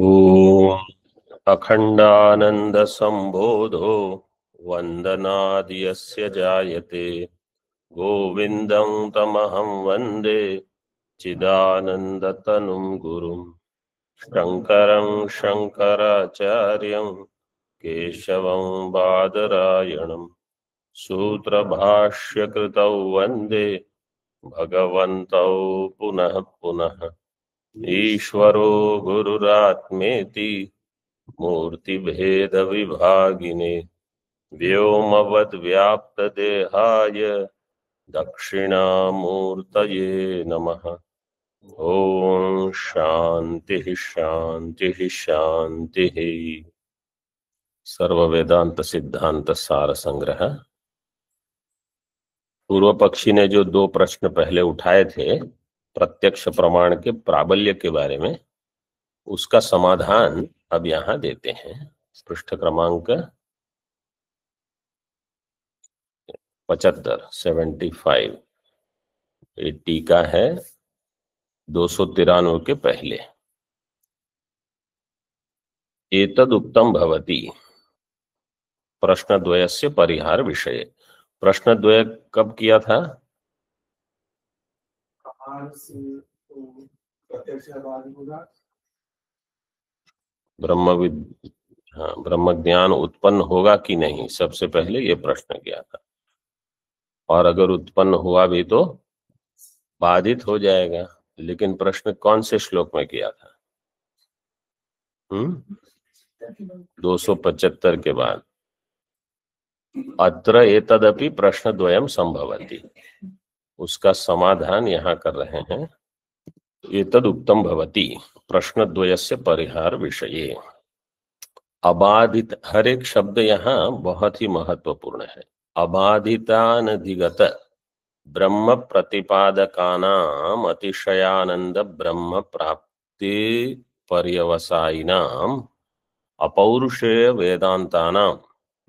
ॐ अखण्डानन्दसम्बोधो वन्दनाद् यस्य जायते गोविन्दं तमहं वन्दे चिदानन्दतनुं गुरुं शङ्करं शङ्कराचार्यं केशवं बादरायणं सूत्रभाष्यकृतौ वन्दे भगवन्तौ पुनः पुनः। ईश्वरो गुरुरात्मेति मूर्तिभेदविभागिने व्योमवद्व्याप्तदेहाय दक्षिणामूर्तये नमः। ओम शांति शांति शांति। सर्व वेदांत सिद्धांत सार संग्रह। पूर्व पक्षी ने जो दो प्रश्न पहले उठाए थे प्रत्यक्ष प्रमाण के प्राबल्य के बारे में, उसका समाधान अब यहां देते हैं। पृष्ठ क्रमांक 75 ये टीका है 293 के पहले। एतद उक्तम भवति प्रश्नद्वयस्य परिहार विषय। प्रश्नद्वय कब किया था? ब्रह्म ज्ञान उत्पन्न होगा कि नहीं, सबसे पहले ये प्रश्न किया था। और अगर उत्पन्न हुआ भी तो बाधित हो जाएगा। लेकिन प्रश्न कौन से श्लोक में किया था? 275 के बाद। अत्र एतदपि प्रश्नद्वयम संभवति, उसका समाधान यहाँ कर रहे हैं। एतद उक्तम भवति प्रश्नद्वयस्य परिहार विषये। अबाधित, हर एक शब्द यहाँ बहुत ही महत्वपूर्ण है। अबाधितानधिगत ब्रह्म प्रतिपादकानाम अतिशयानंद ब्रह्म प्राप्ति पर्यवसायिनाम अपौरुषेय वेदांतानाम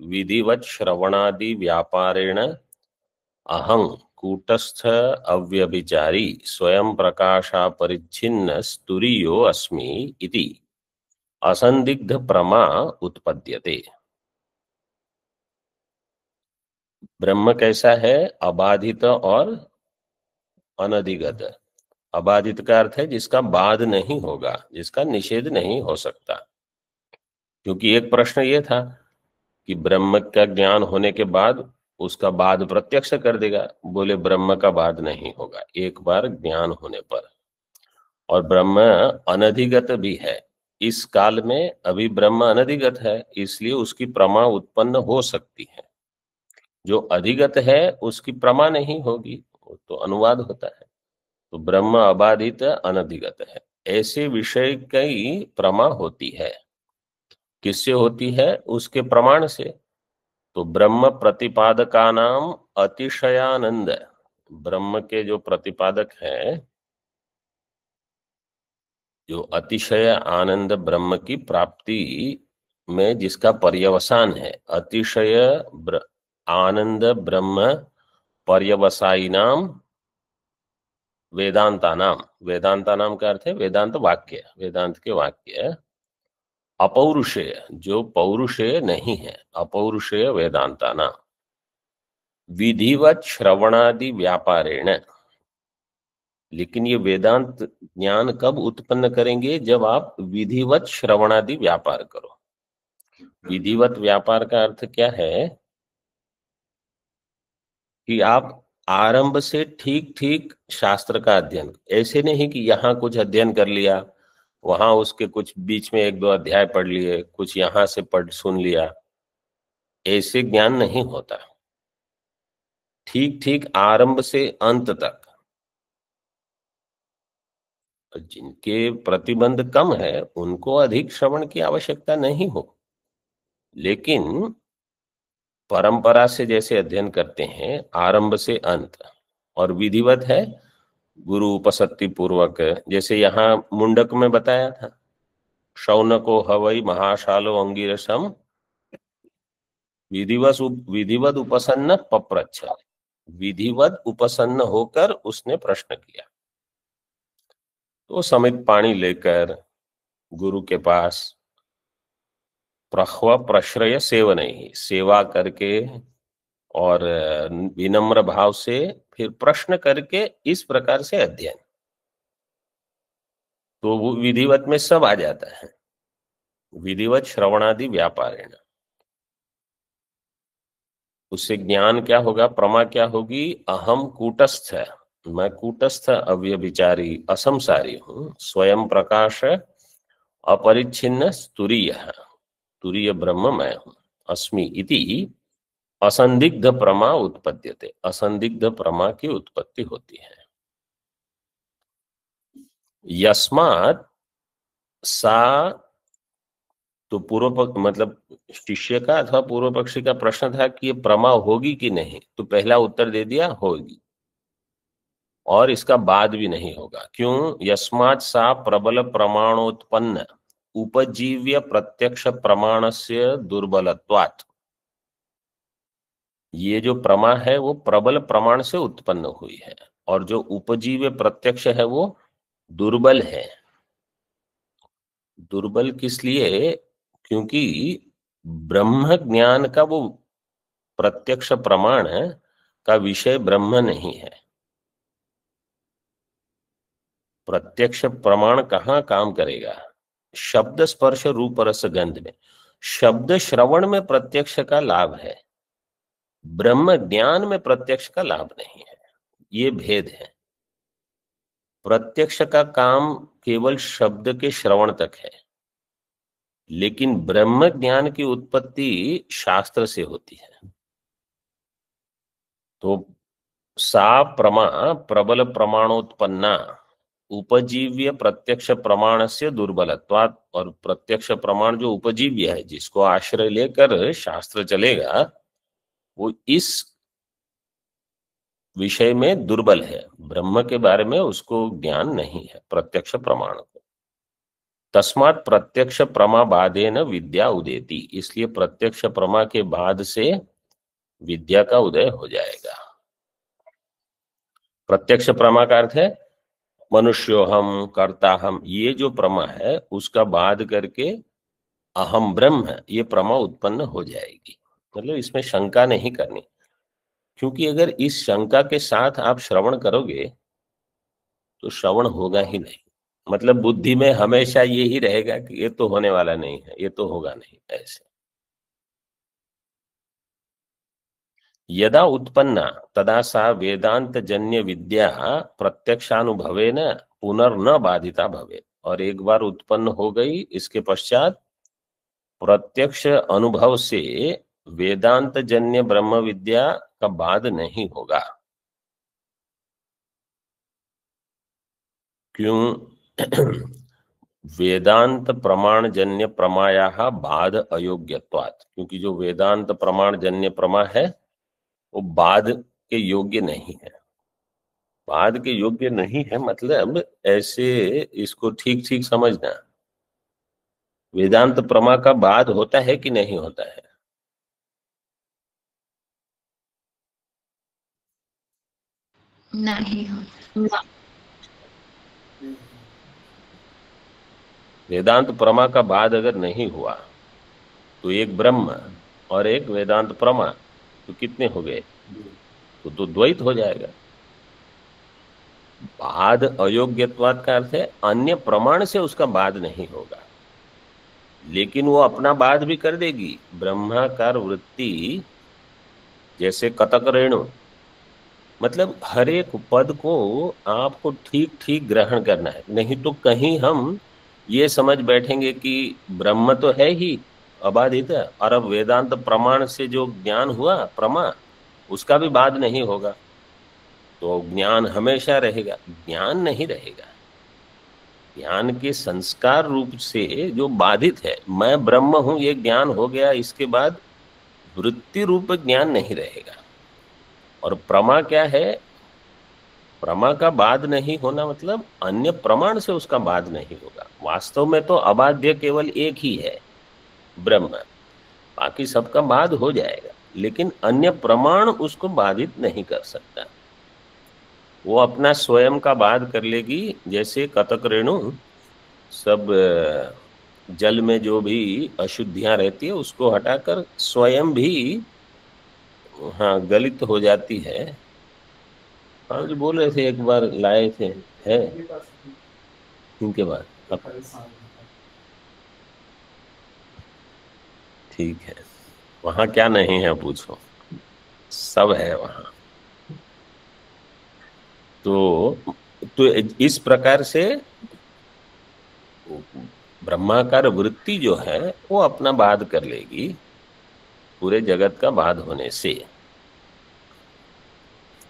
विधिवत् श्रवणादि व्यापारेण अहं कूटस्थ अव्यभिचारी स्वयं प्रकाशा परिच्छिन्न स्तुरियो अस्मि इति असंदिग्ध प्रमा उत्पद्यते। ब्रह्म कैसा है? अबाधित और अनधिगत। अबाधित का अर्थ है जिसका बाध नहीं होगा, जिसका निषेध नहीं हो सकता। क्योंकि एक प्रश्न ये था कि ब्रह्म का ज्ञान होने के बाद उसका बाध प्रत्यक्ष कर देगा। बोले ब्रह्म का बाध नहीं होगा एक बार ज्ञान होने पर। और ब्रह्म अनधिगत भी है। इस काल में अभी ब्रह्म अनधिगत है, इसलिए उसकी प्रमा उत्पन्न हो सकती है। जो अधिगत है उसकी प्रमा नहीं होगी, तो अनुवाद होता है। तो ब्रह्म अबाधित अनधिगत है, ऐसे विषय की प्रमा होती है। किससे होती है? उसके प्रमाण से। तो ब्रह्म प्रतिपादका नाम अतिशयानंद, ब्रह्म के जो प्रतिपादक है, जो अतिशय आनंद ब्रह्म की प्राप्ति में जिसका पर्यवसान है, अतिशय आनंद ब्रह्म पर्यवसायी नाम वेदांता नाम। वेदांता नाम का अर्थ है वेदांत वाक्य, वेदांत के वाक्य। अपौरुषेय, जो पौरुषेय नहीं है, अपौरुषेय वेदांता नाम विधिवत श्रवणादि व्यापारेण। लेकिन ये वेदांत ज्ञान कब उत्पन्न करेंगे? जब आप विधिवत श्रवणादि व्यापार करो। विधिवत व्यापार का अर्थ क्या है? कि आप आरंभ से ठीक ठीक शास्त्र का अध्ययन, ऐसे नहीं कि यहाँ कुछ अध्ययन कर लिया, वहां उसके कुछ बीच में एक दो अध्याय पढ़ लिए, कुछ यहां से पढ़ सुन लिया, ऐसे ज्ञान नहीं होता। ठीक ठीक आरंभ से अंत तक। जिनके प्रतिबंध कम है उनको अधिक श्रवण की आवश्यकता नहीं हो, लेकिन परंपरा से जैसे अध्ययन करते हैं आरंभ से अंत, और विधिवत है गुरु उपसत्ति पूर्वक, जैसे यहाँ मुंडक में बताया था, शौनको हवई महाशालो अंगिरसम विधिवत उपसन्न पप्रच्छ। विधिवत उपसन्न होकर उसने प्रश्न किया। तो समित पानी लेकर गुरु के पास प्रह्व प्रश्रय सेवन ही, सेवा करके और विनम्र भाव से फिर प्रश्न करके इस प्रकार से अध्ययन, तो वो विधिवत में सब आ जाता है। विधिवत श्रवणादि व्यापारेण, उससे ज्ञान क्या होगा, प्रमा क्या होगी, अहम कूटस्थ, मैं कूटस्थ अव्यभिचारी असंसारी हूं, स्वयं प्रकाश अपरिच्छिन्न तुरीय, तुरीय ब्रह्म मैं हूं, अस्मि इति असंदिग्ध प्रमा उत्पद्यते, असंदिग्ध प्रमा की उत्पत्ति होती है। यस्मात् सा, तो पूर्व पक्ष मतलब शिष्य का अथवा पूर्व पक्षी का प्रश्न था कि ये प्रमा होगी कि नहीं, तो पहला उत्तर दे दिया होगी, और इसका बाद भी नहीं होगा। क्यों, यस्मात् सा प्रबल प्रमाणोत्पन्न उपजीव्य प्रत्यक्ष प्रमाणस्य दुर्बलत्वात्, ये जो प्रमा है वो प्रबल प्रमाण से उत्पन्न हुई है, और जो उपजीव्य प्रत्यक्ष है वो दुर्बल है। दुर्बल किस लिए, क्योंकि ब्रह्म ज्ञान का वो प्रत्यक्ष प्रमाण का विषय ब्रह्म नहीं है। प्रत्यक्ष प्रमाण कहाँ काम करेगा, शब्द स्पर्श रूप रस गंध में। शब्द श्रवण में प्रत्यक्ष का लाभ है, ब्रह्म ज्ञान में प्रत्यक्ष का लाभ नहीं है, ये भेद है। प्रत्यक्ष का काम केवल शब्द के श्रवण तक है, लेकिन ब्रह्म ज्ञान की उत्पत्ति शास्त्र से होती है। तो सा प्रमा प्रबल प्रमाणोत्पन्ना उपजीव्य प्रत्यक्ष प्रमाण से दुर्बलत्वात्, और प्रत्यक्ष प्रमाण जो उपजीव्य है, जिसको आश्रय लेकर शास्त्र चलेगा, वो इस विषय में दुर्बल है, ब्रह्म के बारे में उसको ज्ञान नहीं है प्रत्यक्ष प्रमाण को। तस्मात् प्रत्यक्ष प्रमा बाधेन विद्या उदेति, इसलिए प्रत्यक्ष प्रमा के बाद से विद्या का उदय हो जाएगा। प्रत्यक्ष प्रमा का अर्थ है मनुष्यो हम, कर्ता हम, ये जो प्रमा है उसका बाद करके अहम ब्रह्म है, ये प्रमा उत्पन्न हो जाएगी। मतलब इसमें शंका नहीं करनी, क्योंकि अगर इस शंका के साथ आप श्रवण करोगे तो श्रवण होगा ही नहीं। मतलब बुद्धि में हमेशा ये ही रहेगा कि ये तो होने वाला नहीं है, ये तो होगा नहीं, ऐसे। यदा उत्पन्ना तदा सा वेदांत जन्य विद्या प्रत्यक्षानुभवेन पुनर्न बाधिता भवे, और एक बार उत्पन्न हो गई, इसके पश्चात प्रत्यक्ष अनुभव से वेदांत जन्य ब्रह्म विद्या का बाध नहीं होगा। क्यों, वेदांत प्रमाण जन्य प्रमाया बाध अयोग्यत्वात्, क्योंकि जो वेदांत प्रमाण जन्य प्रमा है वो बाध के योग्य नहीं है। बाध के योग्य नहीं है मतलब ऐसे, इसको ठीक ठीक समझना, वेदांत प्रमा का बाध होता है कि नहीं होता है? नहीं होता। वेदांत प्रमा का बाध अगर नहीं हुआ तो एक ब्रह्म और एक वेदांत प्रमा, तो कितने हो गए? तो द्वैत हो जाएगा। बाध अयोग्यत्वाद का अर्थ है अन्य प्रमाण से उसका बाध नहीं होगा, लेकिन वो अपना बाध भी कर देगी। ब्रह्माकार वृत्ति जैसे कतक रेणु, मतलब हर एक पद को आपको ठीक ठीक ग्रहण करना है, नहीं तो कहीं हम ये समझ बैठेंगे कि ब्रह्म तो है ही अबाधित, और अब वेदांत प्रमाण से जो ज्ञान हुआ प्रमा, उसका भी बाध नहीं होगा, तो ज्ञान हमेशा रहेगा। ज्ञान नहीं रहेगा, ज्ञान के संस्कार रूप से जो बाधित है, मैं ब्रह्म हूं ये ज्ञान हो गया, इसके बाद वृत्ति रूप ज्ञान नहीं रहेगा। और प्रमा क्या है, प्रमा का बाध नहीं होना मतलब अन्य प्रमाण से उसका बाध नहीं होगा। वास्तव में तो अबाध्य केवल एक ही है, ब्रह्म, बाकी सबका बाध हो जाएगा, लेकिन अन्य प्रमाण उसको बाधित नहीं कर सकता। वो अपना स्वयं का बाध कर लेगी, जैसे कतक रेणु सब जल में जो भी अशुद्धियां रहती है उसको हटाकर स्वयं भी, हाँ, गलित हो जाती है। हाँ, जो बोल रहे थे एक बार लाए थे, है इनके बाद अब। ठीक है, वहां क्या नहीं है पूछो, सब है वहां। तो इस प्रकार से ब्रह्माकार वृत्ति जो है वो अपना बाध कर लेगी पूरे जगत का बाध होने से।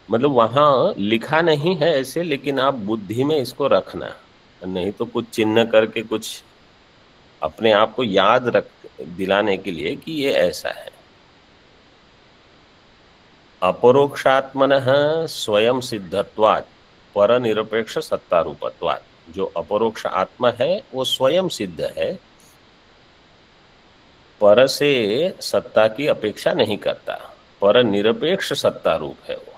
मतलब वहां लिखा नहीं है ऐसे, लेकिन आप बुद्धि में इसको रखना, नहीं तो कुछ चिन्ह करके कुछ अपने आप को याद रख दिलाने के लिए कि ये ऐसा है। अपरोक्षात्मनः स्वयं सिद्धत्वात् पर निरपेक्ष सत्तारूपत्वात्। जो अपरोक्ष आत्मा है वो स्वयं सिद्ध है, पर से सत्ता की अपेक्षा नहीं करता, पर निरपेक्ष सत्ता रूप है वो।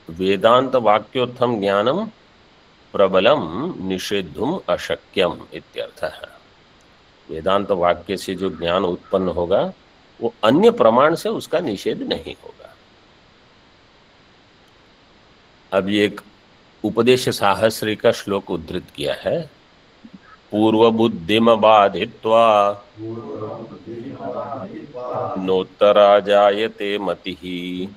वेदांत वाक्योत्थम ज्ञानम प्रबलम निषेधुम अशक्यम इत्यर्थः। वेदांत वाक्य से जो ज्ञान उत्पन्न होगा वो अन्य प्रमाण से उसका निषेध नहीं होगा। अब ये एक उपदेश साहस्री का श्लोक उद्धृत किया है। पूर्व बुद्धिम बाधित्वा नोत्तरा जायते मतिः,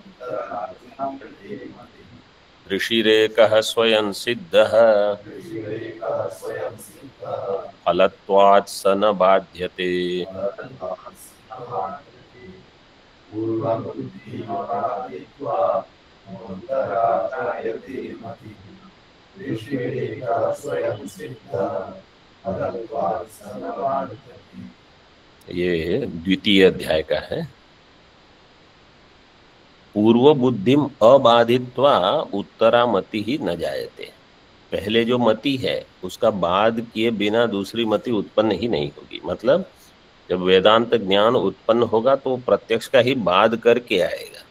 ऋषिरेकः स्वयं सिद्धः फलत्वात् स न बाध्यते। ये द्वितीय अध्याय का है। पूर्व बुद्धिम अबाधित्वा उत्तरा मति ही न जायते। पहले जो मति है उसका बाध किए बिना दूसरी मति उत्पन्न ही नहीं होगी। मतलब जब वेदांत ज्ञान उत्पन्न होगा तो प्रत्यक्ष का ही बाध करके आएगा।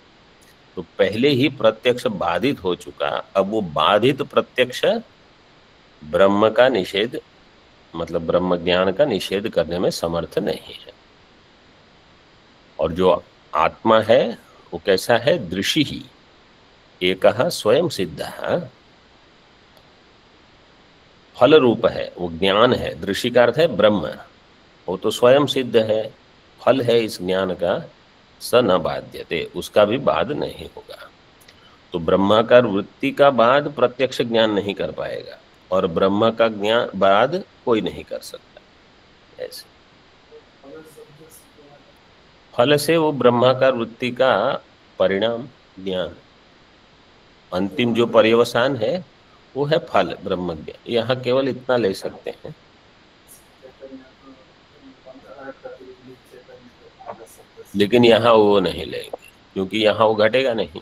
तो पहले ही प्रत्यक्ष बाधित हो चुका, अब वो बाधित प्रत्यक्ष ब्रह्म का निषेध, मतलब ब्रह्म ज्ञान का निषेध करने में समर्थ नहीं है। और जो आत्मा है वो कैसा है? दृषि ही एकः स्वयं सिद्ध, फल रूप है, वो ज्ञान है। दृषि का अर्थ है ब्रह्म, वो तो स्वयं सिद्ध है, फल है इस ज्ञान का। स न बाध्यते, उसका भी बाध नहीं होगा। तो ब्रह्माकार वृत्ति का बाध प्रत्यक्ष ज्ञान नहीं कर पाएगा, और ब्रह्म का ज्ञान बाध कोई नहीं कर सकता। ऐसे फल से वो ब्रह्माकार वृत्ति का परिणाम ज्ञान, अंतिम जो पर्यवसान है वो है फल ब्रह्म ज्ञान। यहाँ केवल इतना ले सकते हैं। लेकिन यहाँ वो नहीं लेंगे, क्योंकि यहाँ वो घटेगा नहीं,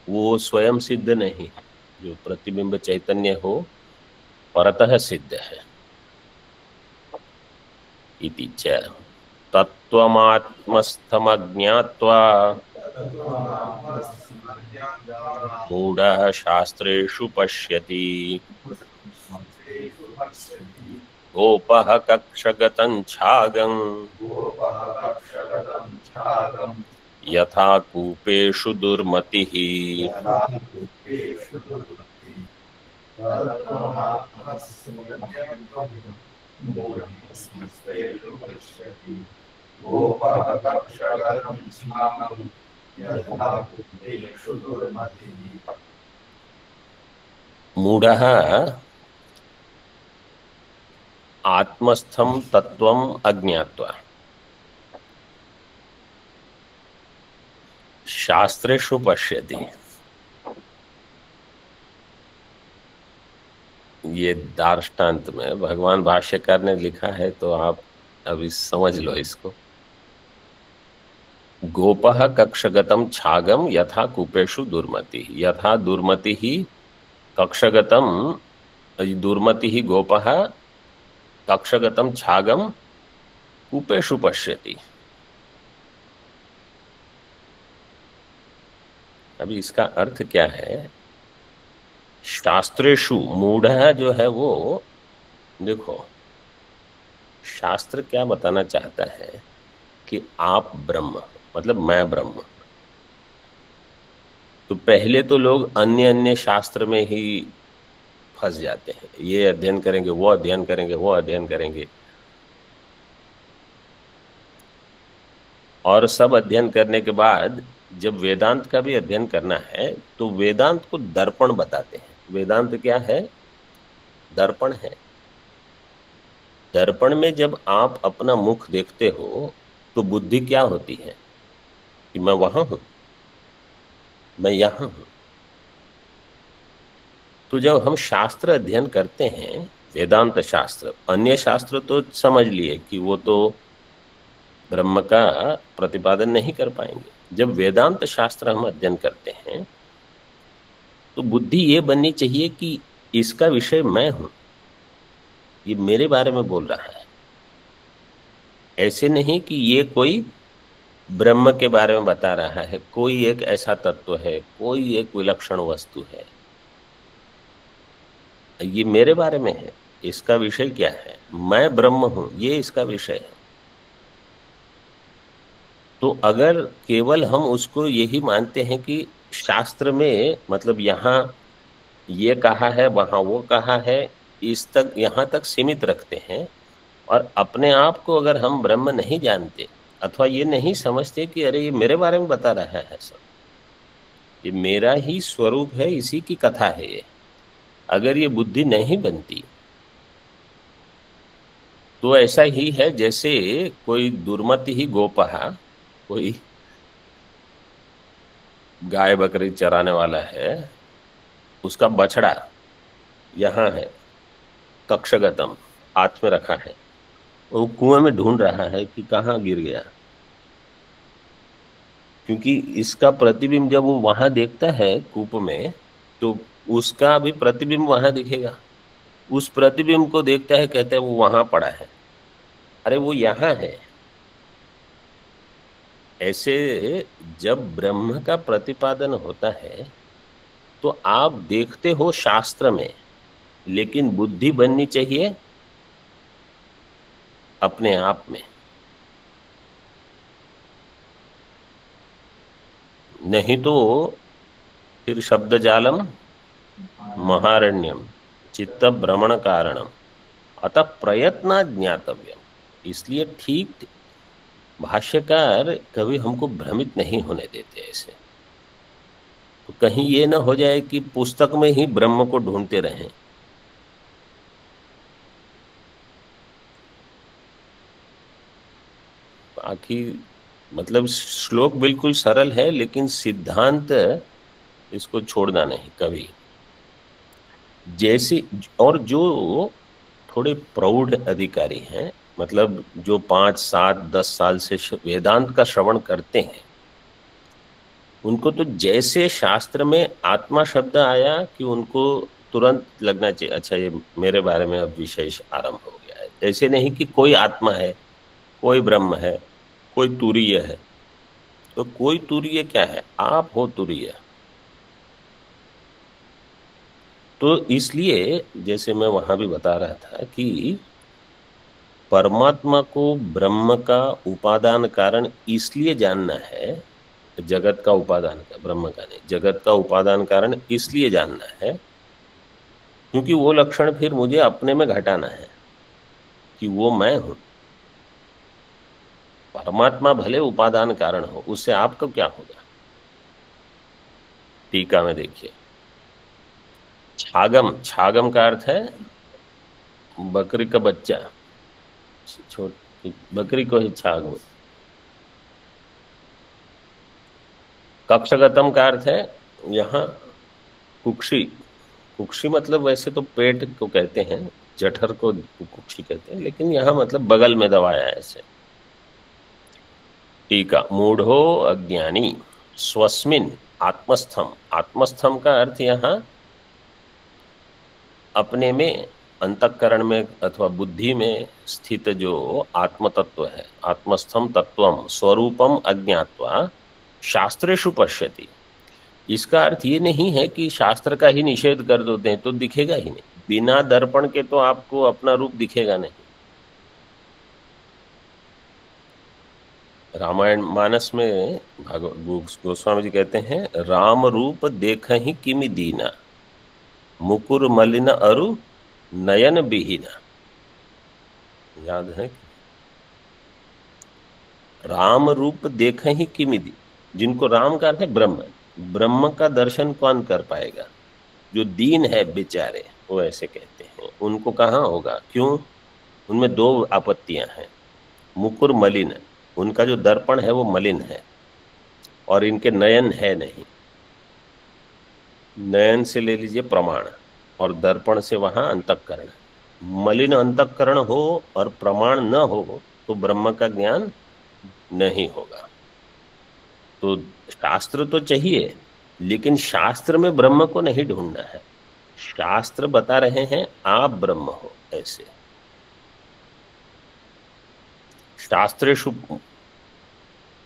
वो स्वयं सिद्ध नहीं है। जो प्रतिबिंब चैतन्य हो परतः सिद्ध है। इति च तत्त्वमात्मस्थमज्ञात्वा मूढ़ः शास्त्रेषु पश्यति, गोपः कक्षगतं छागं यथा कूपेषु दुर्मतिः। मूढ़ः आत्मस्थं तत्वम अज्ञात्वा शास्त्रेषु पश्यति। ये दार्ष्टान्त में भगवान भाष्यकार ने लिखा है, तो आप अभी समझ लो इसको। गोपः कक्षगतम छागम यथा कूपेषु दुर्मति, यथा दुर्मति ही कक्षगतम, दुर्मति ही गोपः कक्षगतम छागम कूपेषु पश्यति। अभी इसका अर्थ क्या है? शास्त्रेषु मूढ़ जो है वो, देखो शास्त्र क्या बताना चाहता है कि आप ब्रह्म, मतलब मैं ब्रह्म। तो पहले तो लोग अन्य अन्य शास्त्र में ही फंस जाते हैं, ये अध्ययन करेंगे, वो अध्ययन करेंगे, वो अध्ययन करेंगे, और सब अध्ययन करने के बाद जब वेदांत का भी अध्ययन करना है तो वेदांत को दर्पण बताते हैं। वेदांत क्या है? दर्पण है। दर्पण में जब आप अपना मुख देखते हो तो बुद्धि क्या होती है कि मैं वहां हूं, मैं यहां हूं। तो जब हम शास्त्र अध्ययन करते हैं, वेदांत शास्त्र, अन्य शास्त्र तो समझ लिए कि वो तो ब्रह्म का प्रतिपादन नहीं कर पाएंगे। जब वेदांत शास्त्र हम अध्ययन करते हैं तो बुद्धि ये बननी चाहिए कि इसका विषय मैं हूं, ये मेरे बारे में बोल रहा है। ऐसे नहीं कि ये कोई ब्रह्म के बारे में बता रहा है, कोई एक ऐसा तत्व है, कोई एक विलक्षण वस्तु है, ये मेरे बारे में है। इसका विषय क्या है? मैं ब्रह्म हूं, ये इसका विषय है। तो अगर केवल हम उसको यही मानते हैं कि शास्त्र में मतलब यहाँ ये कहा है, वहां वो कहा है, इस तक यहाँ तक सीमित रखते हैं, और अपने आप को अगर हम ब्रह्म नहीं जानते अथवा ये नहीं समझते कि अरे ये मेरे बारे में बता रहा है सब, ये मेरा ही स्वरूप है, इसी की कथा है ये, अगर ये बुद्धि नहीं बनती तो ऐसा ही है जैसे कोई दुर्मति ही गोपहा, कोई गाय बकरी चराने वाला है, उसका बछड़ा यहाँ है कक्षगतम, हाथ में रखा है, वो कुएं में ढूंढ रहा है कि कहाँ गिर गया, क्योंकि इसका प्रतिबिंब जब वो वहां देखता है कूप में तो उसका भी प्रतिबिंब वहां दिखेगा। उस प्रतिबिंब को देखता है, कहता है वो वहां पड़ा है, अरे वो यहाँ है। ऐसे जब ब्रह्म का प्रतिपादन होता है तो आप देखते हो शास्त्र में, लेकिन बुद्धि बननी चाहिए अपने आप में। नहीं तो फिर शब्द जालम महारण्यम चित्त भ्रमण कारणम अतः प्रयत्न ज्ञातव्यम। इसलिए ठीक भाष्यकार कभी हमको भ्रमित नहीं होने देते ऐसे। तो कहीं ये ना हो जाए कि पुस्तक में ही ब्रह्म को ढूंढते रहें। बाकी मतलब श्लोक बिल्कुल सरल है, लेकिन सिद्धांत इसको छोड़ना नहीं कभी। जैसे और जो थोड़े प्रौढ़ अधिकारी हैं, मतलब जो 5, 7, 10 साल से वेदांत का श्रवण करते हैं, उनको तो जैसे शास्त्र में आत्मा शब्द आया कि उनको तुरंत लगना चाहिए अच्छा ये मेरे बारे में अब विशेष आरंभ हो गया है। ऐसे नहीं कि कोई आत्मा है, कोई ब्रह्म है, कोई तुरीय है। तो कोई तुरीय क्या है? आप हो तुरीय। तो इसलिए जैसे मैं वहां भी बता रहा था कि परमात्मा को ब्रह्म का उपादान कारण इसलिए जानना है, जगत का उपादान का, ब्रह्म का नहीं, जगत का उपादान कारण इसलिए जानना है क्योंकि वो लक्षण फिर मुझे अपने में घटाना है कि वो मैं हूं। परमात्मा भले उपादान कारण हो, उससे आपको क्या होगा? टीका में देखिए, छागम, छागम का अर्थ है बकरी का बच्चा, छोटी बकरी को ही छागम। कक्षगतम का अर्थ है यहाँ कुक्षी। कुक्षी मतलब वैसे तो पेट को कहते हैं, जठर को कुक्षी कहते हैं, लेकिन यहाँ मतलब बगल में दबाया है ऐसे। टीका, मूढ़ो अज्ञानी स्वस्मिन आत्मस्थम। आत्मस्थम का अर्थ यहाँ अपने में, अंतःकरण में अथवा बुद्धि में स्थित जो आत्म तत्व है, आत्मस्थम तत्वम स्वरूपम अज्ञात्वा शास्त्रेषु पश्यति। इसका अर्थ ये नहीं है कि शास्त्र का ही निषेध कर देते हैं तो दिखेगा ही नहीं। बिना दर्पण के तो आपको अपना रूप दिखेगा नहीं। रामायण मानस में गोस्वामी जी कहते हैं, राम रूप देखहि किमि दीना, मुकुर मलिन अरु नयन बिहीना। याद है? राम रूप देखहि किमि दी, जिनको राम का अर्थ है ब्रह्म, ब्रह्म का दर्शन कौन कर पाएगा? जो दीन है बेचारे, वो ऐसे कहते हैं, उनको कहाँ होगा? क्यों? उनमें दो आपत्तियां हैं। मुकुर मलिन, उनका जो दर्पण है वो मलिन है, और इनके नयन है नहीं। नयन से ले लीजिए प्रमाण, और दर्पण से वहां अंतःकरण। मलिन अंतःकरण हो और प्रमाण न हो तो ब्रह्म का ज्ञान नहीं होगा। तो शास्त्र तो चाहिए, लेकिन शास्त्र में ब्रह्म को नहीं ढूंढना है। शास्त्र बता रहे हैं आप ब्रह्म हो, ऐसे। शास्त्रेषु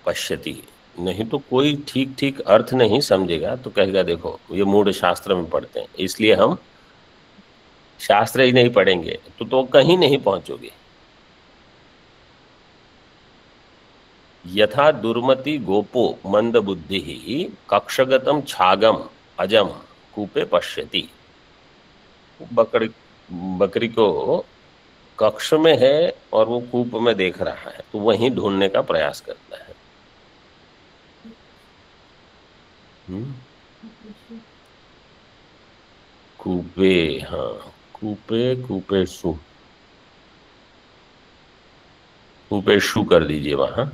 पश्यति, नहीं तो कोई ठीक ठीक अर्थ नहीं समझेगा तो कहेगा देखो ये मूढ़ शास्त्र में पढ़ते हैं, इसलिए हम शास्त्र ही नहीं पढ़ेंगे, तो कहीं नहीं पहुंचोगे। यथा दुर्मति गोपो मंद बुद्धि कक्षगतम छागम अजम कूपे पश्यति। बकरी बकरी को कक्ष में है और वो कूप में देख रहा है, तो वहीं ढूंढने का प्रयास करता है। कूपे, हाँ, कूपे कूपेशु, कूपेशु कर दीजिए वहां।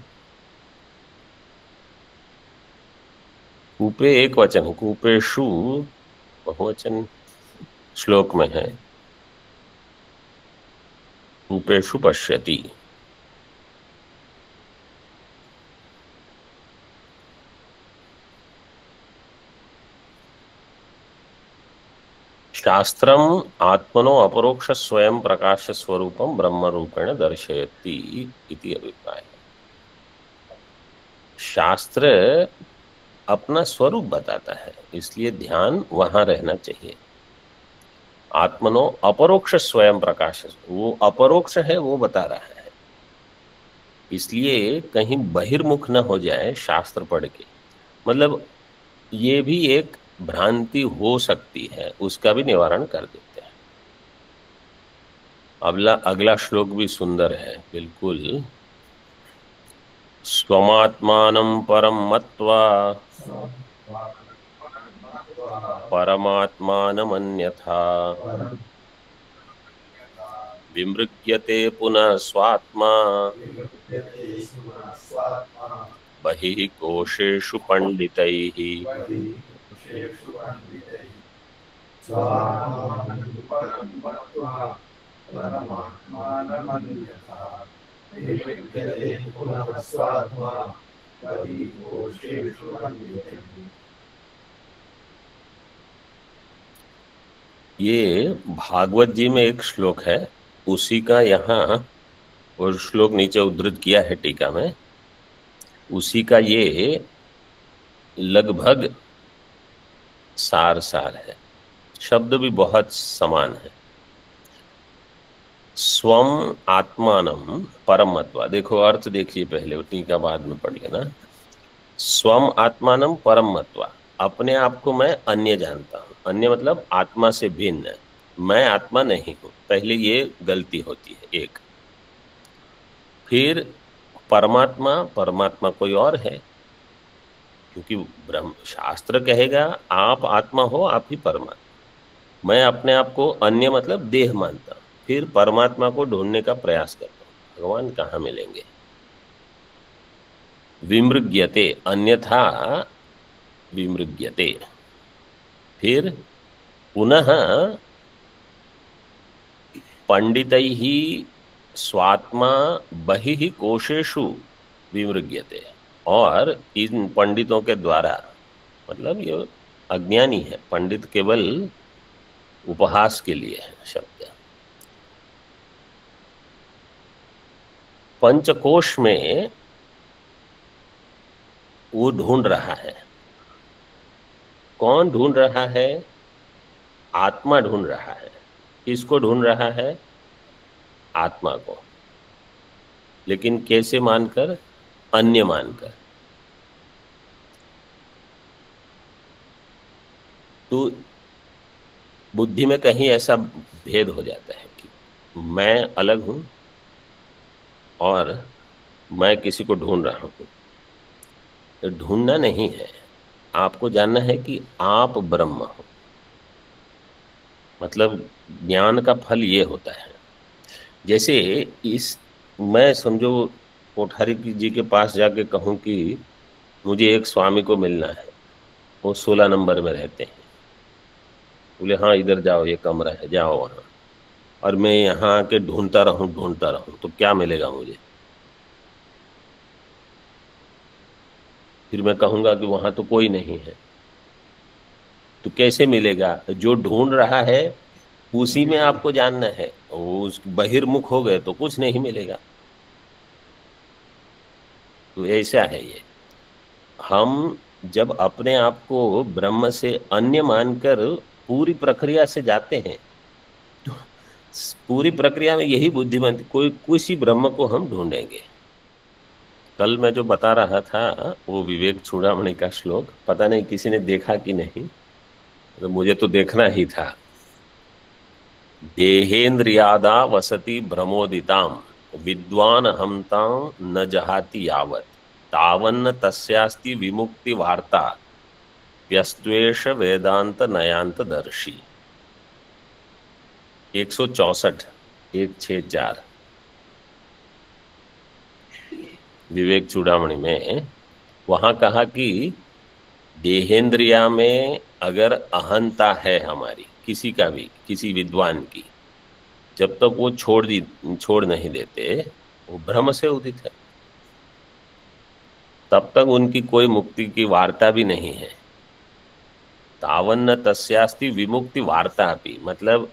कूपे एक वचन है, कूपेशु बहुवचन श्लोक में है। कूपेशु पश्यति। शास्त्रम आत्मनो अपरोक्ष स्वयं प्रकाश स्वरूपम ब्रह्म रूपेण दर्शयति इति अभिप्राय। शास्त्र अपना स्वरूप बताता है, इसलिए ध्यान वहां रहना चाहिए। आत्मनो अपरोक्ष स्वयं प्रकाश, वो अपरोक्ष है, वो बता रहा है, इसलिए कहीं बहिर्मुख न हो जाए शास्त्र पढ़ के। मतलब ये भी एक भ्रांति हो सकती है, उसका भी निवारण कर देते हैं। अगला श्लोक भी सुंदर है बिल्कुल। स्वमात्मानं परं मत्वा परमात्मानमन्यथा विमृग्यते पुनः स्वात्मा बहिः कोशेषु पंडितैः। ये भागवत जी में एक श्लोक है, उसी का यहाँ और श्लोक नीचे उद्धृत किया है टीका में, उसी का ये लगभग सार है। शब्द भी बहुत समान है। स्वम आत्मानम परम मत्वा, देखो अर्थ देखिए पहले, टीका बाद में पढ़िए ना। स्वम आत्मानम परम मत्वा, अपने आप को मैं अन्य जानता हूं। अन्य मतलब आत्मा से भिन्न, मैं आत्मा नहीं हूं। पहले ये गलती होती है एक। फिर परमात्मा, परमात्मा कोई और है, क्योंकि ब्रह्म शास्त्र कहेगा आप आत्मा हो, आप ही परमात्मा। मैं अपने आप को अन्य मतलब देह मानता हूं, फिर परमात्मा को ढूंढने का प्रयास करता हूं, भगवान कहाँ मिलेंगे। विमृग्यते, अन्यथा विमृग्यते। फिर पुनः पंडितैः स्वात्मा बहिः कोशेषु विमृग्यते, और इन पंडितों के द्वारा, मतलब ये अज्ञानी है, पंडित केवल उपहास के लिए है शब्द। पंचकोश में वो ढूंढ रहा है, कौन ढूंढ रहा है? आत्मा ढूंढ रहा है। किसको ढूंढ रहा है? आत्मा को। लेकिन कैसे मानकर? अन्य मानकर। तो बुद्धि में कहीं ऐसा भेद हो जाता है कि मैं अलग हूं और मैं किसी को ढूंढ रहा हूं। तो ढूंढना नहीं है, आपको जानना है कि आप ब्रह्म हो। मतलब ज्ञान का फल ये होता है। जैसे इस मैं समझो कोठारी जी के पास जाके कहूं कि मुझे एक स्वामी को मिलना है, वो 16 नंबर में रहते हैं। बोले हाँ इधर जाओ, ये कमरा है, जाओ वहां। और मैं यहाँ आके ढूंढता रहूं तो क्या मिलेगा मुझे? फिर मैं कहूंगा कि वहां तो कोई नहीं है। तो कैसे मिलेगा? जो ढूंढ रहा है उसी में आपको जानना है। वो उस बहिर्मुख हो गए तो कुछ नहीं मिलेगा। तो ऐसा है ये। हम जब अपने आप को ब्रह्म से अन्य मानकर पूरी प्रक्रिया से जाते हैं, तो पूरी प्रक्रिया में यही बुद्धिमान कोई किसी ब्रह्म को हम ढूंढेंगे। कल मैं जो बता रहा था वो विवेक चूड़ामणि का श्लोक, पता नहीं किसी ने देखा कि नहीं, तो मुझे तो देखना ही था। देहेन्द्रियादा वसति भ्रमोदिताम विद्वान हमतां न जहाति यावत तावन्न तस्यास्ति विमुक्ति वार्ता व्यस्त्वेष वेदांत नयांत दर्शी। 164 164 विवेक चूड़ामणि में वहां कहा कि देहेंद्रिया में अगर अहंता है हमारी, किसी का भी, किसी विद्वान की, जब तक वो छोड़ नहीं देते, वो भ्रम से उदित है, तब तक उनकी कोई मुक्ति की वार्ता भी नहीं है। तावन्न तस्यास्ति विमुक्ति वार्ता भी, मतलब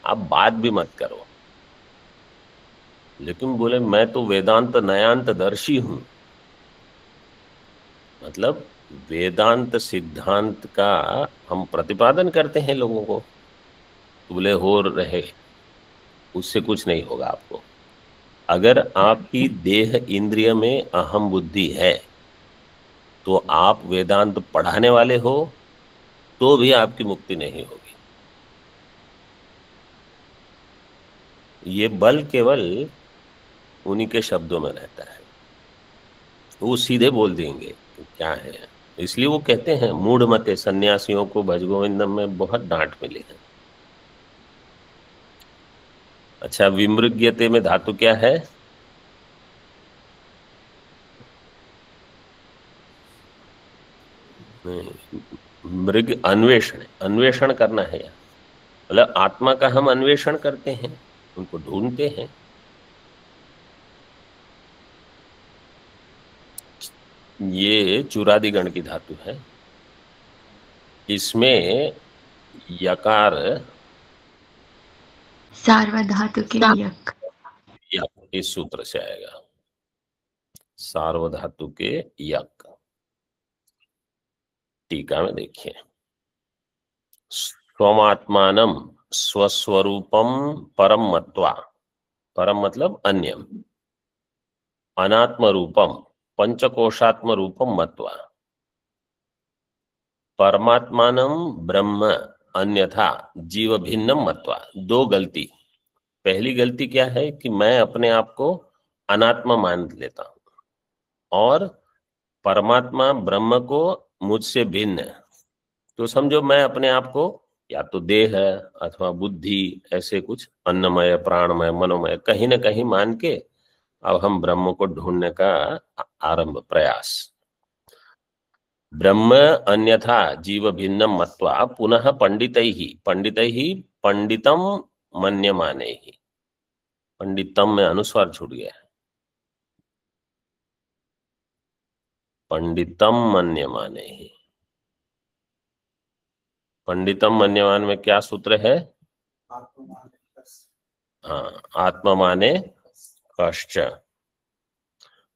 आप बात भी मत करो। लेकिन बोले मैं तो वेदांत नयांत दर्शी हूं, मतलब वेदांत सिद्धांत का हम प्रतिपादन करते हैं लोगों को। तो बोले हो रहे, उससे कुछ नहीं होगा आपको। अगर आपकी देह इंद्रिय में अहम बुद्धि है तो आप वेदांत पढ़ाने वाले हो तो भी आपकी मुक्ति नहीं होगी। ये बल केवल उन्हीं के शब्दों में रहता है। वो सीधे बोल देंगे कि क्या है। इसलिए वो कहते हैं मूढ़ मते सन्यासियों को भज गोविंदम में बहुत डांट मिली है। अच्छा, विमृग्यते में धातु क्या है? मृग अन्वेषण, अन्वेषण करना है यार। मतलब आत्मा का हम अन्वेषण करते हैं, उनको ढूंढते हैं। ये चुरादी गण की धातु है। इसमें यकार सार्वधातु के यक, इस सूत्र से आएगा, सार्वधातु के यक। टीका में देखिए, स्वमात्मानम स्वस्वरूपम परम मत्वा, परम मतलब अन्य, अनात्म रूपम पंचकोशात्म रूपम मत्वा, परमात्मानम ब्रह्म अन्यथा जीव भिन्नम मत्वा। दो गलती। पहली गलती क्या है कि मैं अपने आप को अनात्मा मान लेता हूं और परमात्मा ब्रह्म को मुझसे भिन्न है। तो समझो मैं अपने आप को या तो देह है अथवा बुद्धि, ऐसे कुछ अन्नमय प्राणमय मनोमय कहीं ना कहीं मान के अब हम ब्रह्म को ढूंढने का आरंभ प्रयास। ब्रह्म अन्यथा जीव भिन्नम मत्वा पुनः पंडितैहि पंडितम मन्यमाने ही। पंडितम में अनुस्वार छूट गया है, पंडितम मन्यमाने ही। पंडितम मन्यमान में क्या सूत्र है? हाँ, आत्मा माने कश्च।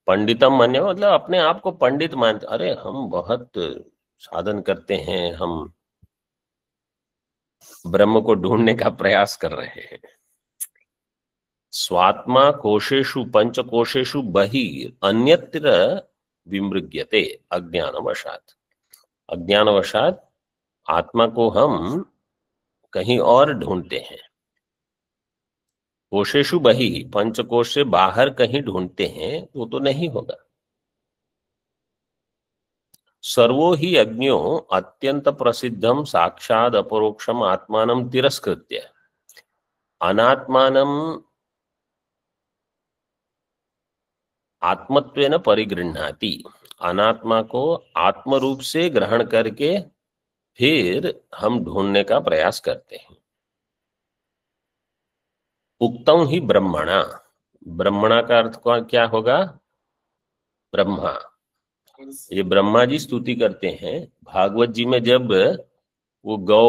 पंडितम मान्य मतलब अपने आप को पंडित मानते, अरे हम बहुत साधन करते हैं, हम ब्रह्म को ढूंढने का प्रयास कर रहे हैं। स्वात्मा कोशेषु पंचकोशेषु बहिः अन्यत्र विमृग्यते अज्ञानवशात्। अज्ञानवशात् आत्मा को हम कहीं और ढूंढते हैं। कोशेषु बहिः, पंचकोश से बाहर कहीं ढूंढते हैं, वो तो नहीं होगा। सर्वो हि अज्ञो अत्यंत प्रसिद्धम साक्षाद अपरोक्षम आत्मानं तिरस्कृत्य अनात्मानं आत्मत्वेन परिगृह्णाति। अनात्मा को आत्म रूप से ग्रहण करके फिर हम ढूंढने का प्रयास करते हैं। उक्तम ही ब्रह्मणा, ब्रह्मणा का अर्थ क्या होगा? ब्रह्मा। ये ब्रह्मा जी स्तुति करते हैं भागवत जी में। जब वो गौ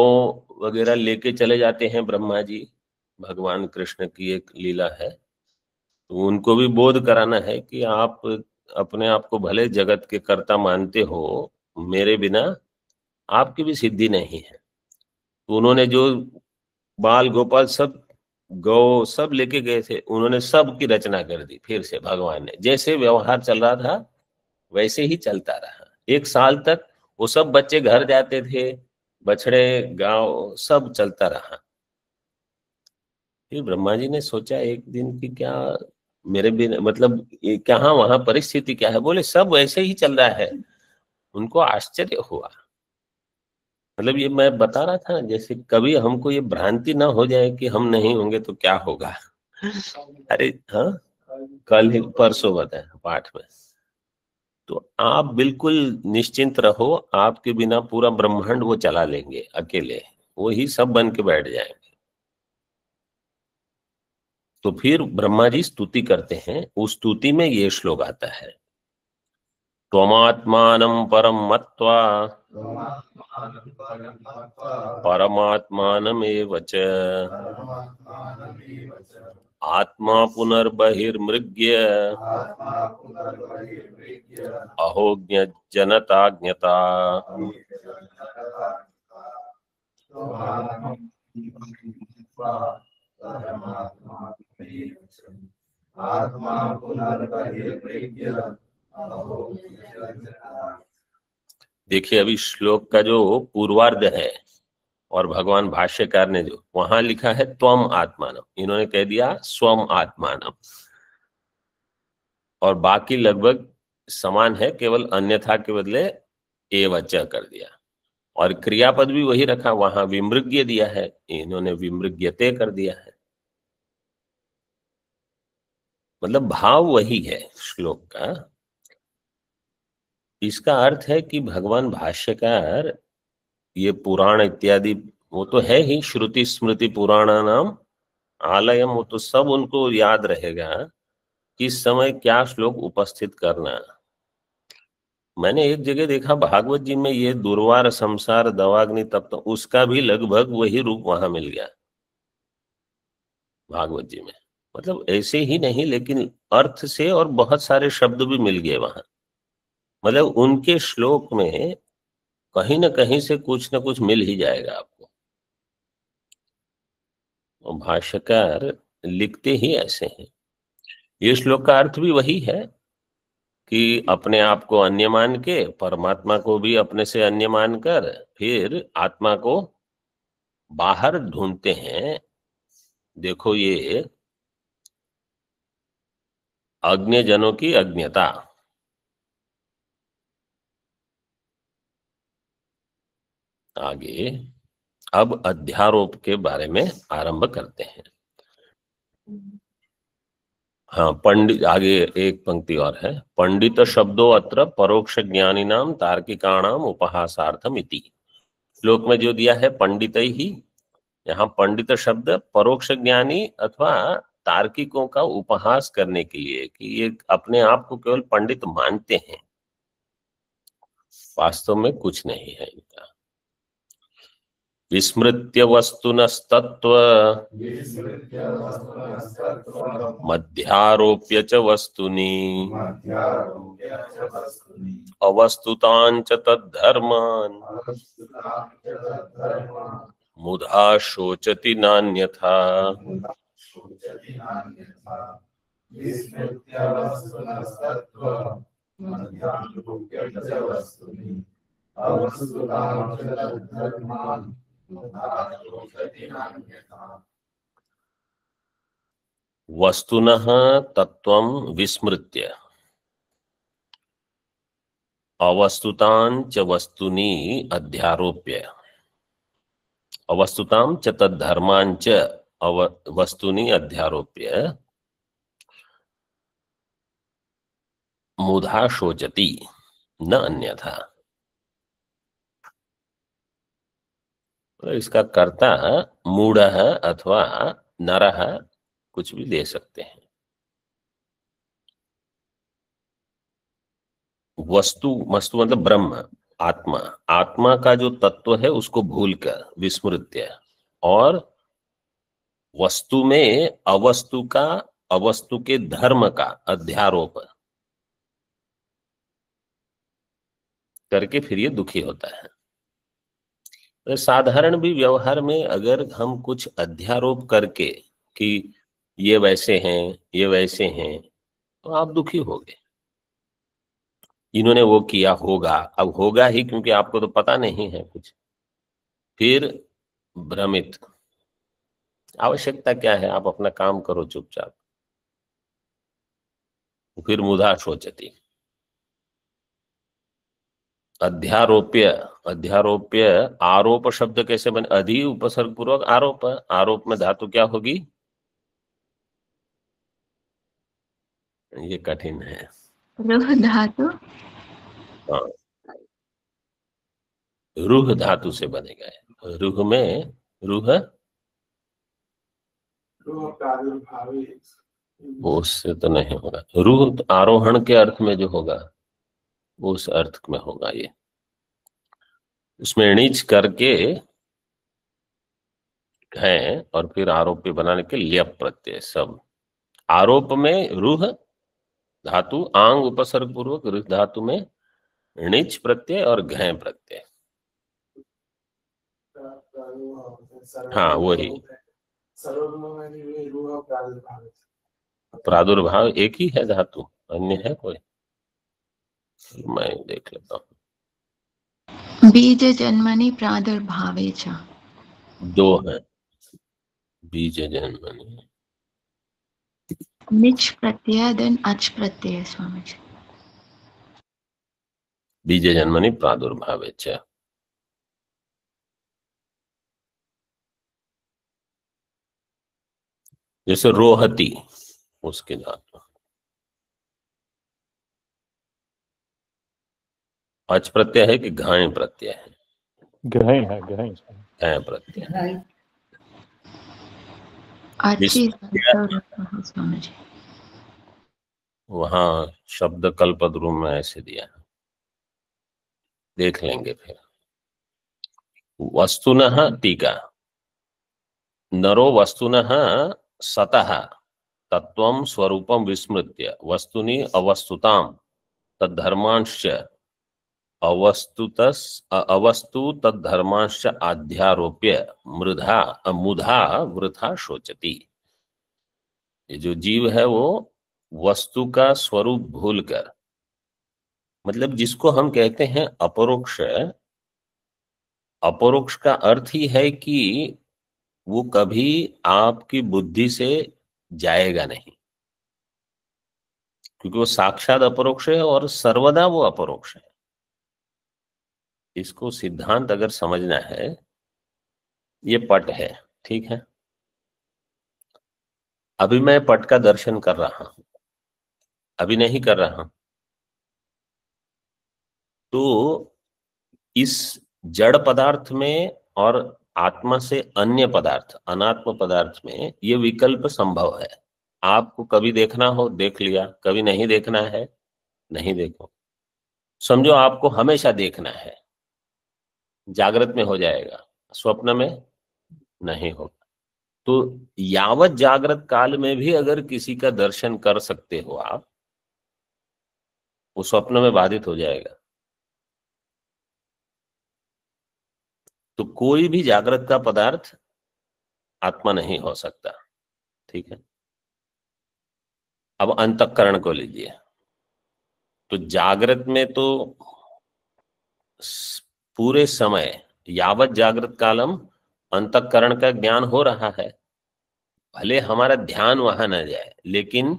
वगैरह लेके चले जाते हैं ब्रह्मा जी, भगवान कृष्ण की एक लीला है, तो उनको भी बोध कराना है कि आप अपने आप को भले जगत के कर्ता मानते हो, मेरे बिना आपकी भी सिद्धि नहीं है। तो उन्होंने जो बाल गोपाल सब गौ सब लेके गए थे, उन्होंने सब की रचना कर दी। फिर से भगवान ने जैसे व्यवहार चल रहा था वैसे ही चलता रहा। 1 साल तक वो सब बच्चे घर जाते थे, बछड़े गांव सब चलता रहा। फिर ब्रह्मा जी ने सोचा एक दिन कि क्या मेरे भी मतलब कहाँ वहां परिस्थिति क्या है? बोले सब वैसे ही चल रहा है। उनको आश्चर्य हुआ। मतलब ये मैं बता रहा था, जैसे कभी हमको ये भ्रांति ना हो जाए कि हम नहीं होंगे तो क्या होगा। अरे हाँ, कल ही परसों बताया पाठ में। तो आप बिल्कुल निश्चिंत रहो, आपके बिना पूरा ब्रह्मांड वो चला लेंगे अकेले, वो ही सब बन के बैठ जाएंगे। तो फिर ब्रह्मा जी स्तुति करते हैं। उस स्तुति में ये श्लोक आता है, त्वमात्मानं परं मत्वा परमात्मानमेव च आत्मा पुनर्बहिर्मृग्य अहोज्ञ जनता ज्ञता। देखिए अभी श्लोक का जो पूर्वार्ध है और भगवान भाष्यकार ने जो वहां लिखा है त्वम आत्मानम, इन्होंने कह दिया स्वम आत्मानम, और बाकी लगभग समान है, केवल अन्यथा के बदले एवच कर दिया। और क्रियापद भी वही रखा, वहां विमृग्य दिया है, इन्होंने विमृग्यते कर दिया है। मतलब भाव वही है श्लोक का। इसका अर्थ है कि भगवान भाष्यकार ये पुराण इत्यादि वो तो है ही, श्रुति स्मृति पुराणा नाम आलयम, वो तो सब उनको याद रहेगा किस समय क्या श्लोक उपस्थित करना। मैंने एक जगह देखा भागवत जी में ये दुर्वार संसार दवाग्नि तप्त, उसका भी लगभग वही रूप वहां मिल गया भागवत जी में। मतलब ऐसे ही नहीं, लेकिन अर्थ से और बहुत सारे शब्द भी मिल गए वहां। मतलब उनके श्लोक में कहीं ना कहीं से कुछ ना कुछ मिल ही जाएगा आपको। और भाष्यकार लिखते ही ऐसे हैं। ये श्लोक का अर्थ भी वही है कि अपने आप को अन्य मान के परमात्मा को भी अपने से अन्य मानकर फिर आत्मा को बाहर ढूंढते हैं। देखो ये अज्ञजनों की अज्ञता। आगे अब अध्यारोप के बारे में आरंभ करते हैं। हाँ, पंडित आगे एक पंक्ति और है, पंडित शब्दों अत्र परोक्ष ज्ञानी नाम तार्किकाणाम उपहासार्थम इति। श्लोक में जो दिया है पंडित ही, यहाँ पंडित शब्द परोक्ष ज्ञानी अथवा तार्किकों का उपहास करने के लिए कि ये अपने आप को केवल पंडित मानते हैं, वास्तव में कुछ नहीं है इनका। विस्मृत्य वस्तुनस्तत्व मध्यारोप्य च वस्तुनि अवस्तुतांच तद्धर्मान् मुधा शोचति नान्यथा। वस्तुनः तत्वं विस्मृत्य अवस्तुतां च वस्तुनि अध्यारोप्य अवस्तुतां च तद्धर्मान् च वस्तुनि अध्यारोप्य मुधा शोचति न अन्यथा। तो इसका कर्ता मूढ़ः अथवा नरः कुछ भी ले सकते हैं। वस्तु वस्तु मतलब ब्रह्म, आत्मा, आत्मा का जो तत्व है उसको भूलकर विस्मृत्य, और वस्तु में अवस्तु का, अवस्तु के धर्म का अध्यारोप करके फिर ये दुखी होता है। तो साधारण भी व्यवहार में अगर हम कुछ अध्यारोप करके कि ये वैसे हैं, ये वैसे हैं, तो आप दुखी होगे। इन्होंने वो किया होगा, अब होगा ही क्योंकि आपको तो पता नहीं है कुछ, फिर भ्रमित। आवश्यकता क्या है, आप अपना काम करो चुपचाप। फिर मुधा शोचती। अध्यारोप्य, अध्यारोप्य आरोप शब्द कैसे बने, अधि उपसर्ग पूर्वक आरोप, आरोप में धातु क्या होगी, ये कठिन है। रुह धातु। हाँ, रूह धातु से बनेगा। रूह में रूह वो उससे तो नहीं होगा। रूह आरोहण के अर्थ में जो होगा उस अर्थ में होगा। ये उसमें नीच करके है और फिर आरोप पे बनाने के ल्यप प्रत्यय सब। आरोप में रूह धातु आंग उपसर्ग पूर्वक, रूह धातु में णिच प्रत्यय और घय प्रत्यय। हाँ वही, प्रादुर्भाव एक ही है धातु, अन्य है कोई, मैं देख लेता हूँ। बीज जन्मनि प्रादुर्भावे च। दो है, बीज जन्मनि, निच प्रत्यय देन अच प्रत्यय स्वामी जी। बीज जन्मनि प्रादुर्भावे च। जैसे रोहती, उसके धातु अच प्रत्यय है कि घाय प्रत्यय है, घय है, घय घाय प्रत्यय। अच्छी स्वामी जी। वहां शब्द कल्पद्रुम में ऐसे दिया है, देख लेंगे फिर। वस्तुनः टीका, नरो वस्तुनः सतः तत्वं स्वरूपं विस्मृत्य वस्तुनि अवस्तुतां तद्धर्मांश्च अवस्तु तद्धर्मांश्च आध्यारोप्य मुधा वृथा शोचति। ये जो जीव है वो वस्तु का स्वरूप भूलकर, मतलब जिसको हम कहते हैं अपरोक्ष, अपरोक्ष का अर्थ ही है कि वो कभी आपकी बुद्धि से जाएगा नहीं, क्योंकि वो साक्षात अपरोक्ष है और सर्वदा वो अपरोक्ष है। इसको सिद्धांत अगर समझना है, ये पट है, ठीक है। अभी मैं पट का दर्शन कर रहा हूं, अभी नहीं कर रहा, तो इस जड़ पदार्थ में और आत्मा से अन्य पदार्थ अनात्म पदार्थ में ये विकल्प संभव है। आपको कभी देखना हो देख लिया, कभी नहीं देखना है नहीं देखो। समझो आपको हमेशा देखना है, जागृत में हो जाएगा, स्वप्न में नहीं होगा। तो यावत जागृत काल में भी अगर किसी का दर्शन कर सकते हो आप, वो स्वप्न में बाधित हो जाएगा। तो कोई भी जागृत का पदार्थ आत्मा नहीं हो सकता। ठीक है, अब अंतःकरण को लीजिए। तो जागृत में तो पूरे समय यावत जागृत कालम अंतःकरण का ज्ञान हो रहा है, भले हमारा ध्यान वहां न जाए, लेकिन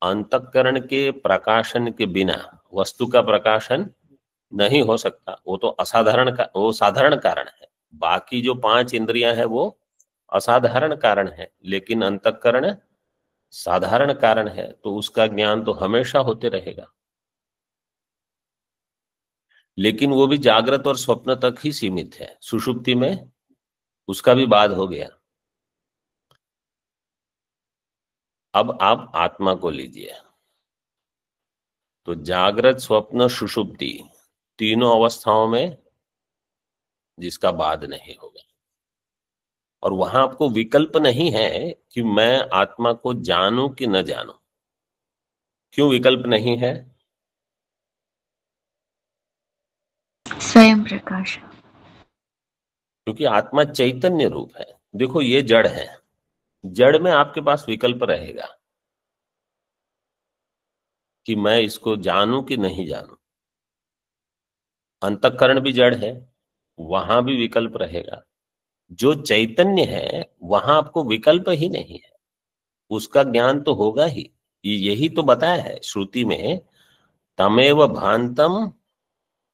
अंतःकरण के प्रकाशन के बिना वस्तु का प्रकाशन नहीं हो सकता। वो तो असाधारण का, वो साधारण कारण है। बाकी जो 5 इंद्रियां हैं वो असाधारण कारण है, लेकिन अंतःकरण साधारण कारण है, तो उसका ज्ञान तो हमेशा होते रहेगा। लेकिन वो भी जागृत और स्वप्न तक ही सीमित है। सुषुप्ति में उसका भी बाद हो गया। अब आप आत्मा को लीजिए। तो जागृत, स्वप्न, सुषुप्ति, तीनों अवस्थाओं में जिसका बाद नहीं होगा। और वहां आपको विकल्प नहीं है कि मैं आत्मा को जानूं कि न जानूं। क्यों विकल्प नहीं है? स्वयं प्रकाश। क्योंकि आत्मा चैतन्य रूप है। देखो ये जड़ है, जड़ में आपके पास विकल्प रहेगा कि मैं इसको जानूं कि नहीं जानूं। अंतःकरण भी जड़ है, वहां भी विकल्प रहेगा। जो चैतन्य है वहां आपको विकल्प ही नहीं है, उसका ज्ञान तो होगा ही। यही तो बताया है श्रुति में, तमेव भांतम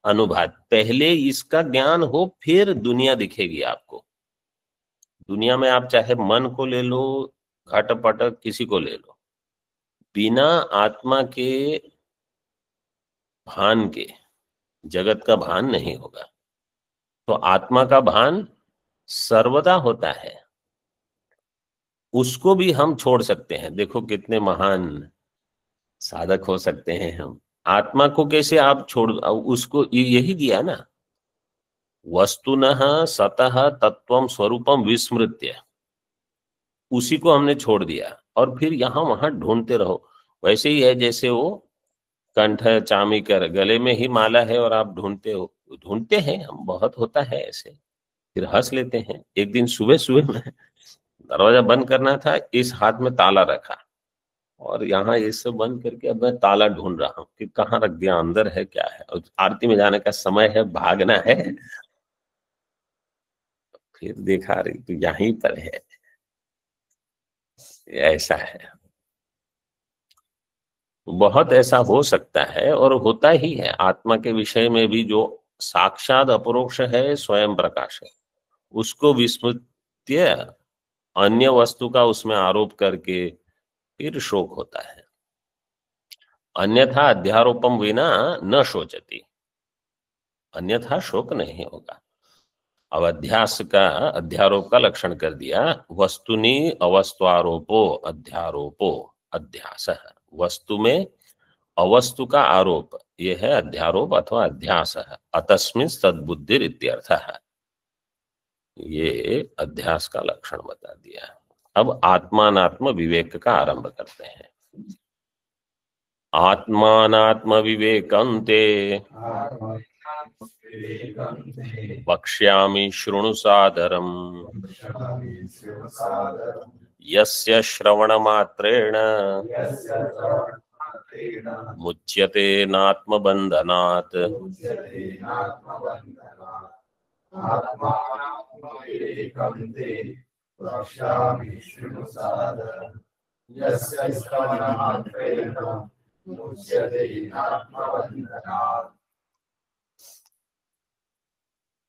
अनुभात। पहले इसका ज्ञान हो, फिर दुनिया दिखेगी आपको। दुनिया में आप चाहे मन को ले लो, घटपट किसी को ले लो, बिना आत्मा के भान के जगत का भान नहीं होगा। तो आत्मा का भान सर्वदा होता है, उसको भी हम छोड़ सकते हैं। देखो कितने महान साधक हो सकते हैं हम। आत्मा को कैसे आप छोड़, उसको यही दिया ना, वस्तुनः सतः तत्वम स्वरूपम विस्मृत्य, उसी को हमने छोड़ दिया और फिर यहां वहां ढूंढते रहो। वैसे ही है जैसे वो कंठ चामी कर, गले में ही माला है और आप ढूंढते हो। ढूंढते हैं हम, बहुत होता है ऐसे, फिर हंस लेते हैं। एक दिन सुबह सुबह में दरवाजा बंद करना था, इस हाथ में ताला रखा और यहाँ ये सब बंद करके अब मैं ताला ढूंढ रहा हूँ कि कहाँ रख दिया, अंदर है क्या है, और आरती में जाने का समय है, भागना है। फिर देखा रही तो यहीं पर है। ऐसा है, बहुत ऐसा हो सकता है और होता ही है। आत्मा के विषय में भी जो साक्षात अपरोक्ष है, स्वयं प्रकाश है, उसको विस्मृत्य अन्य वस्तु का उसमें आरोप करके फिर शोक होता है। अन्यथा अध्यारोपम विना न शोचती, अन्यथा शोक नहीं होगा। अब अध्यास का, अध्यारोप का लक्षण कर दिया। वस्तुनि अवस्त्वारोपो अध्यारोपो अध्यास। वस्तु में अवस्तु का आरोप, यह है अध्यारोप अथवा अध्यास। अतस्मिन् सद्बुद्धि इत्यर्थः, ये अध्यास का लक्षण बता दिया। अब आत्मानात्म विवेक का आरंभ करते हैं। आत्मानात्म विवेकन्ते वक्ष्यामि शृणु सादरम्, यस्य श्रवणमात्रेण मुच्यते नात्मबन्धनात्।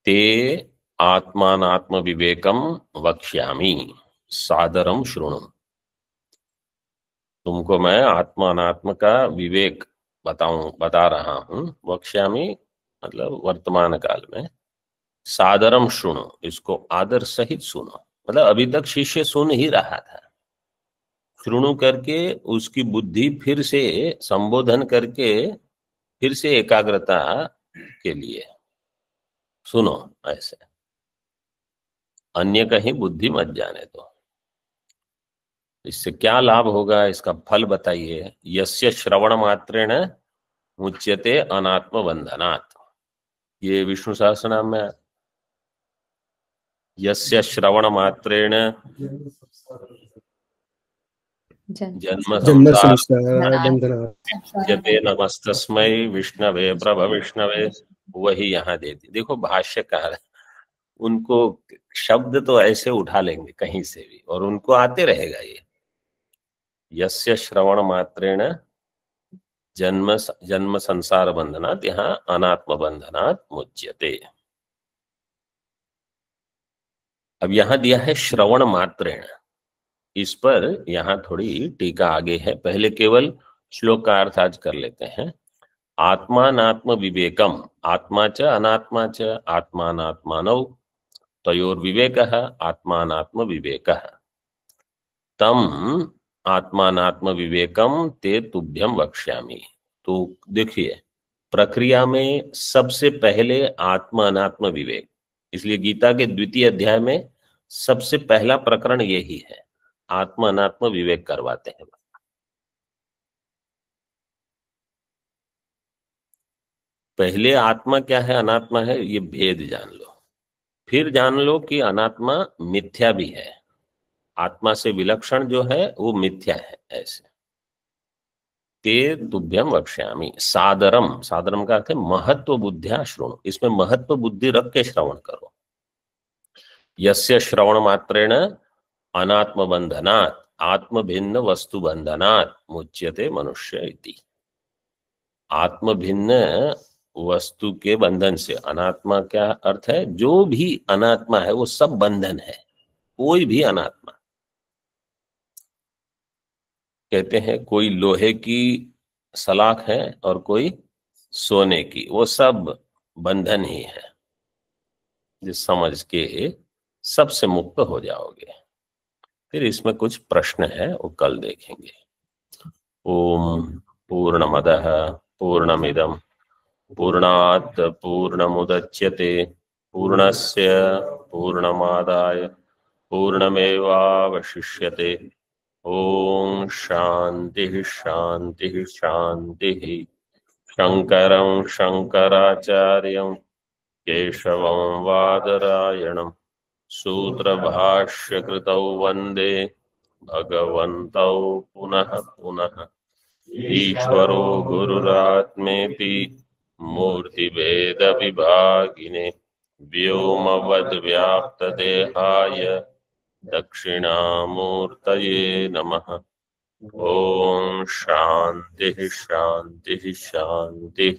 ते आत्मानात्म विवेकम वक्ष्यामि सादरम शृणु। तुमको मैं आत्मानात्म का विवेक बता रहा हूं। वक्ष्यामि मतलब वर्तमान काल में, सादरम शृणु, इसको आदर सहित सुनो। मतलब अभी तक शिष्य सुन ही रहा था, शृणु करके उसकी बुद्धि फिर से संबोधन करके फिर से एकाग्रता के लिए सुनो। ऐसे अन्य कहीं बुद्धि मत जाने दो। इससे क्या लाभ होगा, इसका फल बताइए। यस्य श्रवण मात्रेण मुच्यते अनात्म बंधनात्, ये विष्णु सहस्रनाम में यस्य श्रवण मात्रेण जन्म जन्म संसार संसार बंधना मुच्यते नमस्तस्मै विष्णवे प्रभविष्णवे, वही यहाँ देती। देखो भाष्यकार उनको शब्द तो ऐसे उठा लेंगे कहीं से भी और उनको आते रहेगा ये। यस्य श्रवण मात्रेण जन्म संसार बंधनात्, यहाँ अनात्म बंधनात् मुच्यते। अब यहाँ दिया है श्रवण मात्रेण, इस पर यहाँ थोड़ी टीका आगे है, पहले केवल श्लोक का अर्थ आज कर लेते हैं। आत्मानात्म विवेकम, आत्मा च अनात्मा च आत्मानात्मानौ तयोर्विवेकः आत्मानात्म विवेकः तम आत्मानात्म विवेकम ते तुभ्यम वक्ष्यामि। तो देखिए प्रक्रिया में सबसे पहले आत्मा अनात्म विवेक, इसलिए गीता के द्वितीय अध्याय में सबसे पहला प्रकरण यही है, आत्मा अनात्म विवेक करवाते हैं। पहले आत्मा क्या है अनात्मा है ये भेद जान लो, फिर जान लो कि अनात्मा मिथ्या भी है, आत्मा से विलक्षण जो है वो मिथ्या है। ऐसे ते तुभ्यम वक्ष्यामि। सादरम, सादरम का अर्थ है महत्व बुद्धिया श्रवण, इसमें महत्व बुद्धि रख के श्रवण करो। यस्य श्रवण मात्रेण अनात्म बंधनात् आत्म भिन्न वस्तु बंधनात् मुच्यते मनुष्य इति। आत्म भिन्न वस्तु के बंधन से, अनात्मा क्या अर्थ है, जो भी अनात्मा है वो सब बंधन है, कोई भी अनात्मा। कहते हैं कोई लोहे की सलाख है और कोई सोने की, वो सब बंधन ही है। जिस समझ के सबसे मुक्त हो जाओगे। फिर इसमें कुछ प्रश्न है वो कल देखेंगे। ओम पूर्णमदः पूर्णमिदं पूर्णात् पूर्णमुदच्यते पूर्णस्य पूर्णमादाय पूर्णमेवावशिष्यते। ओम शांति शांति शांति। शंकरं शंकराचार्यं केशवं वादरायणं सूत्रभाष्यकृतौ वन्दे भगवन्तौ पुनः पुनः। ईश्वरो गुरुरात्मेति मूर्तिभेदविभागिने व्योमवद्व्याप्तदेहाय दक्षिणामूर्तये नमः। ओम शांति शांति शांति।